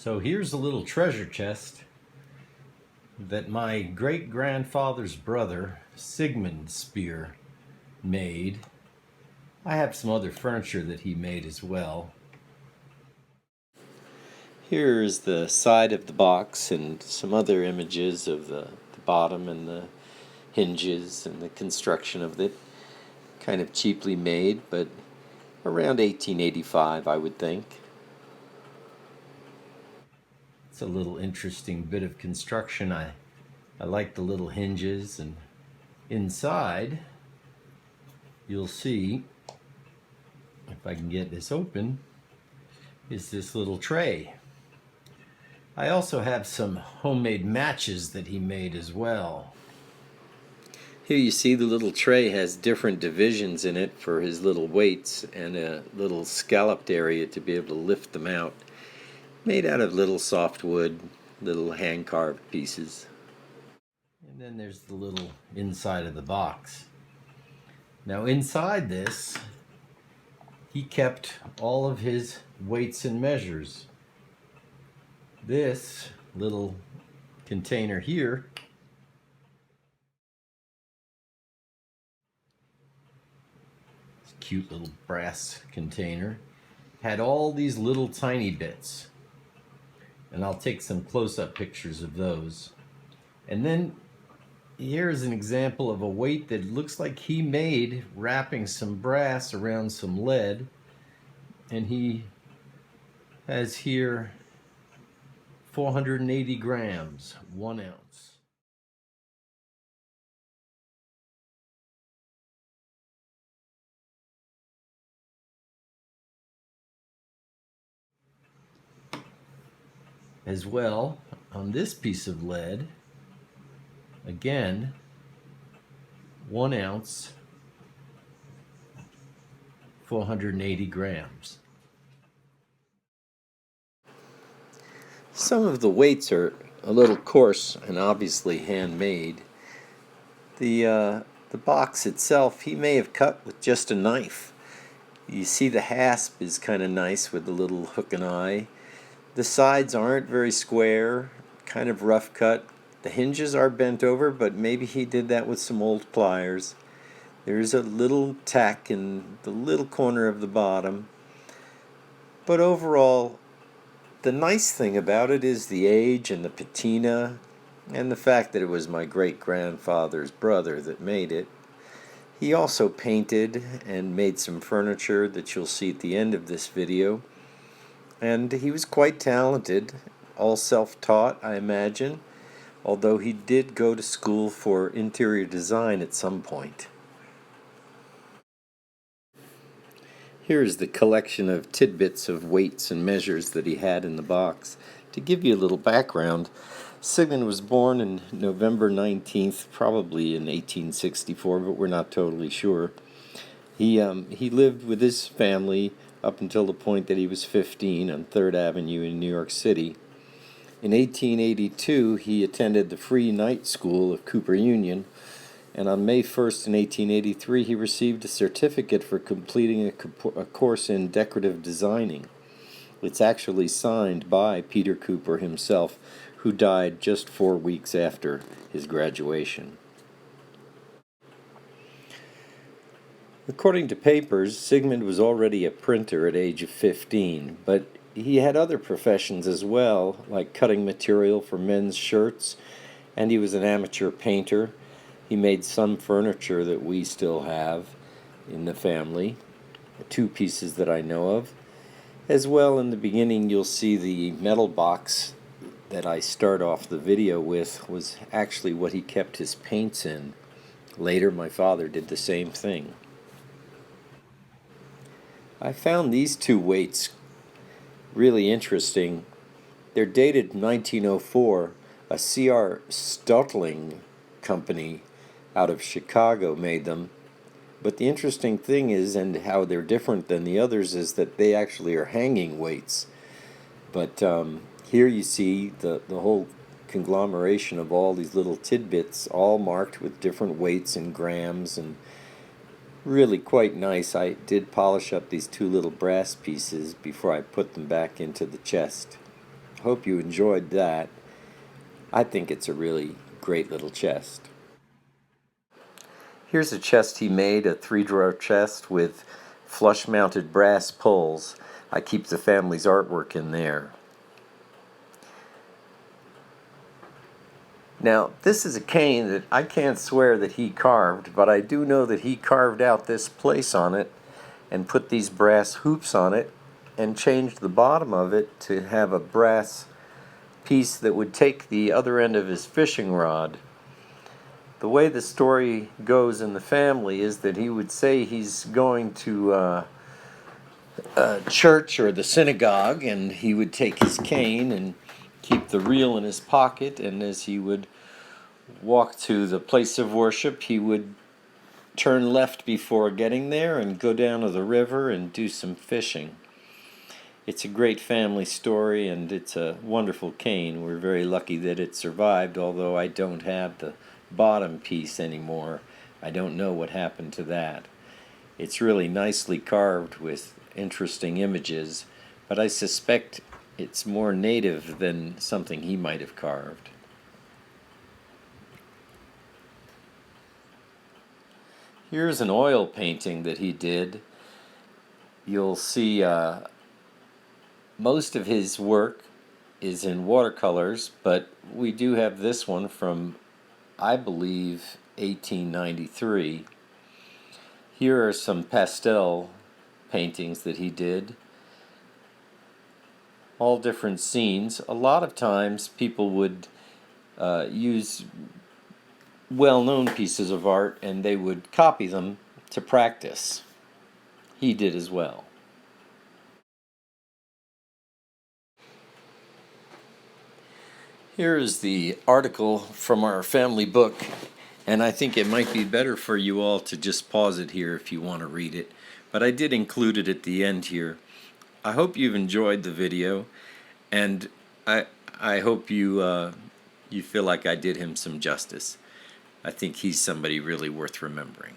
So here's a little treasure chest that my great-grandfather's brother, Sigmund Spier, made. I have some other furniture that he made as well. Here is the side of the box and some other images of the bottom and the hinges and the construction of it. Kind of cheaply made, but around 1885, I would think. It's a little interesting bit of construction. I like the little hinges, and inside you'll see, if I can get this open, is this little tray. I also have some homemade matches that he made as well. Here you see the little tray has different divisions in it for his little weights and a little scalloped area to be able to lift them out. Made out of little soft wood, little hand-carved pieces. And then there's the little inside of the box. Now inside this, he kept all of his weights and measures. This little container here this cute little brass container had all these little tiny bits, and I'll take some close-up pictures of those. And then here's an example of a weight that looks like he made wrapping some brass around some lead, and he has here 480 grams, 1 ounce. As well, on this piece of lead, again, 1 ounce, 480 grams. Some of the weights are a little coarse and obviously handmade. The box itself, he may have cut with just a knife. You see the hasp is kind of nice with the little hook and eye. The sides aren't very square, kind of rough cut. The hinges are bent over, but maybe he did that with some old pliers. There's a little tack in the little corner of the bottom. But overall, the nice thing about it is the age and the patina and the fact that it was my great-grandfather's brother that made it. He also painted and made some furniture that you'll see at the end of this video. And he was quite talented, all self-taught, I imagine, although he did go to school for interior design at some point. Here is the collection of tidbits of weights and measures that he had in the box. To give you a little background, Sigmund was born on November 19th, probably in 1864, but we're not totally sure. He lived with his family up until the point that he was 15 on 3rd Avenue in New York City. In 1882, he attended the Free Night School of Cooper Union, and on May 1st in 1883, he received a certificate for completing a course in decorative designing. It's actually signed by Peter Cooper himself, who died just 4 weeks after his graduation. According to papers, Sigmund was already a printer at age of 15, but he had other professions as well, like cutting material for men's shirts, and he was an amateur painter. He made some furniture that we still have in the family, 2 pieces that I know of. As well, in the beginning, you'll see the metal box that I start off the video with was actually what he kept his paints in. Later, my father did the same thing. I found these 2 weights really interesting. They're dated 1904. A C.R. Stotling company out of Chicago made them. But the interesting thing is, and how they're different than the others, is that they actually are hanging weights. But here you see the whole conglomeration of all these little tidbits, all marked with different weights and grams, and really quite nice. I did polish up these 2 little brass pieces before I put them back into the chest. hope you enjoyed that. I think it's a really great little chest. Here's a chest he made, a 3-drawer chest with flush-mounted brass pulls. I keep the family's artwork in there. Now, this is a cane that I can't swear that he carved, but I do know that he carved out this place on it and put these brass hoops on it and changed the bottom of it to have a brass piece that would take the other end of his fishing rod. The way the story goes in the family is that he would say he's going to church or the synagogue, and he would take his cane and keep the reel in his pocket, and as he would walk to the place of worship, he would turn left before getting there and go down to the river and do some fishing. It's a great family story, and it's a wonderful cane. We're very lucky that it survived, although I don't have the bottom piece anymore. I don't know what happened to that. It's really nicely carved with interesting images, but I suspect it's more native than something he might have carved. Here's an oil painting that he did. You'll see most of his work is in watercolors, but we do have this one from, I believe, 1893. Here are some pastel paintings that he did. All different scenes. A lot of times people would use well-known pieces of art and they would copy them to practice. He did as well. Here is the article from our family book, and I think it might be better for you all to just pause it here if you want to read it, but I did include it at the end here. I hope you've enjoyed the video, and I hope you feel like I did him some justice. I think he's somebody really worth remembering.